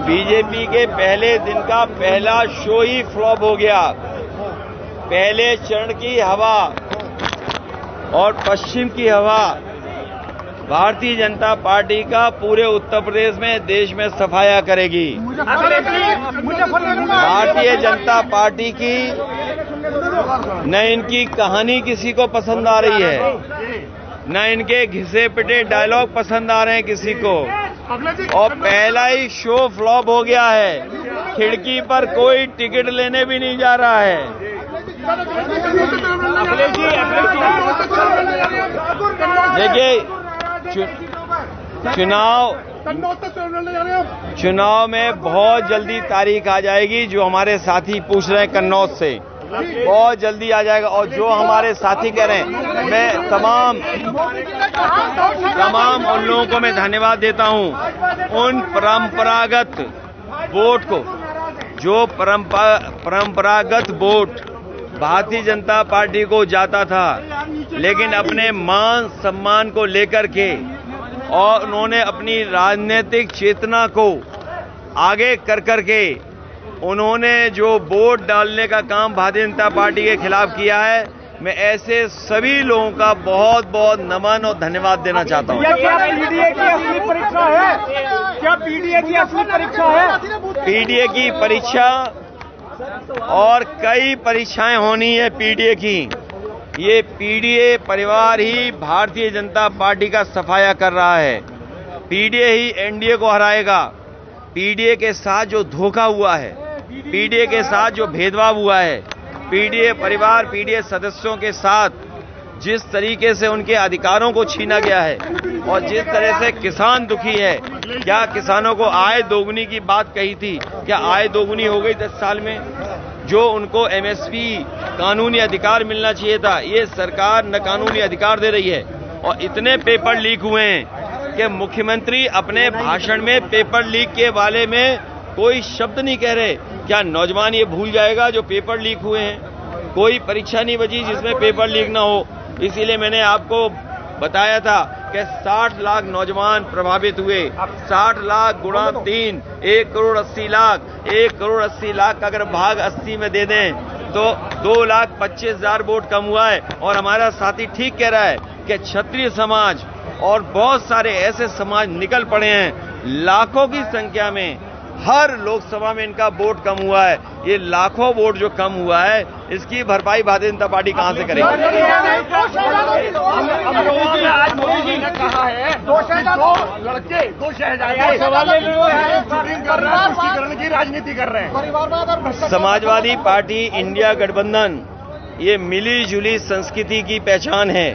BJP के पहले दिन का पहला शो ही फ्लॉप हो गया। पहले चरण की हवा और पश्चिम की हवा भारतीय जनता पार्टी का पूरे उत्तर प्रदेश में, देश में सफाया करेगी। भारतीय जनता पार्टी की न इनकी कहानी किसी को पसंद आ रही है, न इनके घिसे पिटे डायलॉग पसंद आ रहे हैं किसी को, और पहला ही शो फ्लॉप हो गया है। खिड़की पर कोई टिकट लेने भी नहीं जा रहा है। देखिए, चुनाव में बहुत जल्दी तारीख आ जाएगी। जो हमारे साथी पूछ रहे हैं कन्नौज से, बहुत जल्दी आ जाएगा। और जो हमारे साथी कह रहे हैं, मैं तमाम उन लोगों को मैं धन्यवाद देता हूं। उन परंपरागत वोट को, जो परंपरागत वोट भारतीय जनता पार्टी को जाता था, लेकिन अपने मान सम्मान को लेकर के और उन्होंने अपनी राजनीतिक चेतना को आगे कर करके उन्होंने जो वोट डालने का काम भारतीय जनता पार्टी के खिलाफ किया है, मैं ऐसे सभी लोगों का बहुत बहुत नमन और धन्यवाद देना चाहता हूं। क्या पीडीए की असली परीक्षा है? क्या पीडीए की असली परीक्षा है? पीडीए की परीक्षा और कई परीक्षाएं होनी है पीडीए की। ये पीडीए परिवार ही भारतीय जनता पार्टी का सफाया कर रहा है। पीडीए ही एनडीए को हराएगा। पीडीए के साथ जो धोखा हुआ है, पीडीए के साथ जो भेदभाव हुआ है, पीडीए परिवार, पीडीए सदस्यों के साथ जिस तरीके से उनके अधिकारों को छीना गया है और जिस तरह से किसान दुखी है। क्या किसानों को आय दोगुनी की बात कही थी? क्या आय दोगुनी हो गई 10 साल में? जो उनको एमएसपी कानूनी अधिकार मिलना चाहिए था, ये सरकार न कानूनी अधिकार दे रही है। और इतने पेपर लीक हुए हैं कि मुख्यमंत्री अपने भाषण में पेपर लीक के बारे में कोई शब्द नहीं कह रहे। क्या नौजवान ये भूल जाएगा जो पेपर लीक हुए हैं? कोई परीक्षा नहीं बची जिसमें पेपर लीक ना हो। इसीलिए मैंने आपको बताया था कि 60 लाख नौजवान प्रभावित हुए। 60 लाख गुणा 3, 1 करोड़ 80 लाख। 1 करोड़ 80 लाख का अगर भाग 80 में दे दें तो 2,25,000 वोट कम हुआ है। और हमारा साथी ठीक कह रहा है कि क्षत्रिय समाज और बहुत सारे ऐसे समाज निकल पड़े हैं, लाखों की संख्या में। हर लोकसभा में इनका वोट कम हुआ है। ये लाखों वोट जो कम हुआ है, इसकी भरपाई भारतीय जनता पार्टी कहां से करेगी? मोदी जी ने कहा है 2 लड़के 2 शहजादे की राजनीति कर रहे हैं। समाजवादी पार्टी इंडिया गठबंधन ये मिली जुली संस्कृति की पहचान है।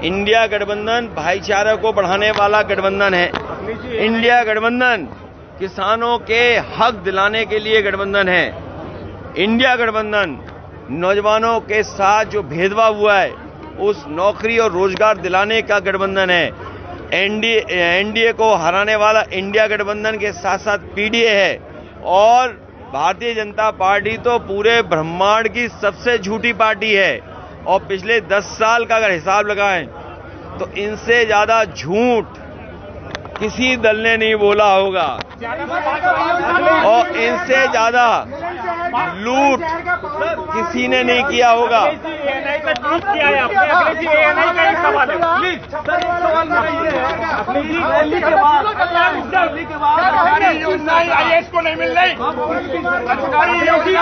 इंडिया गठबंधन भाईचारा को बढ़ाने वाला गठबंधन है। इंडिया गठबंधन किसानों के हक दिलाने के लिए गठबंधन है। इंडिया गठबंधन नौजवानों के साथ जो भेदभाव हुआ है, उस नौकरी और रोजगार दिलाने का गठबंधन है। एनडीए को हराने वाला इंडिया गठबंधन के साथ साथ पीडीए है। और भारतीय जनता पार्टी तो पूरे ब्रह्मांड की सबसे झूठी पार्टी है। और पिछले 10 साल का अगर हिसाब लगाएं तो इनसे ज्यादा झूठ किसी दल ने नहीं बोला होगा, और इनसे ज्यादा लूट किसी ने नहीं किया होगा।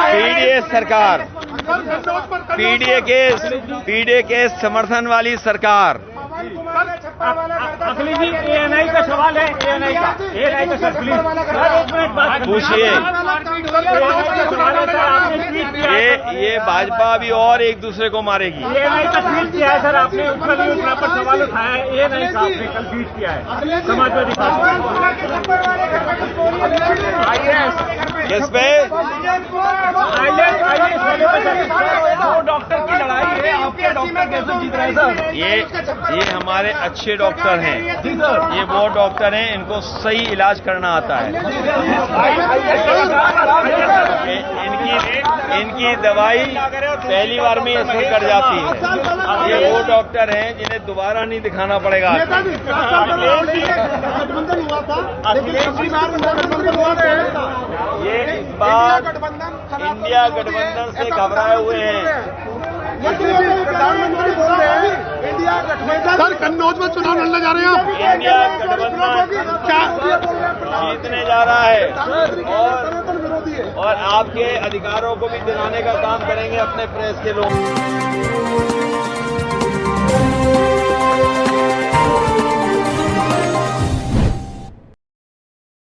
पीडीए सरकार, पीडीए के समर्थन वाली सरकार। अखिलेश जी, एएनआई का सवाल है। एएनआई का सर प्लीज पूछिए। ये भाजपा अभी और एक दूसरे को मारेगी। एएनआई का ट्वीट किया है सर आपने, उत्तर योजना पर सवाल उठाया है। एएनआई का आपने कल ट्वीट किया है समाजवादी पार्टी। किस पे? डॉक्टर की लड़ाई है आपके डॉक्टर कैसे जीत रहे हैं सर? ये हमारे अच्छे डॉक्टर हैं। ये वो डॉक्टर हैं इनको सही इलाज करना आता है। इनकी दवाई पहली बार में असर कर जाती है। ये वो डॉक्टर हैं जिन्हें दोबारा नहीं दिखाना पड़ेगा। ये इस बार इंडिया गठबंधन से घबराए हुए हैं। सर कन्नौज में चुनाव लड़ने जा रहे हैं आप? इंडिया गठबंधन जीतने जा रहा है और आपके अधिकारों को भी दिलाने का काम करेंगे अपने प्रेस के लोग।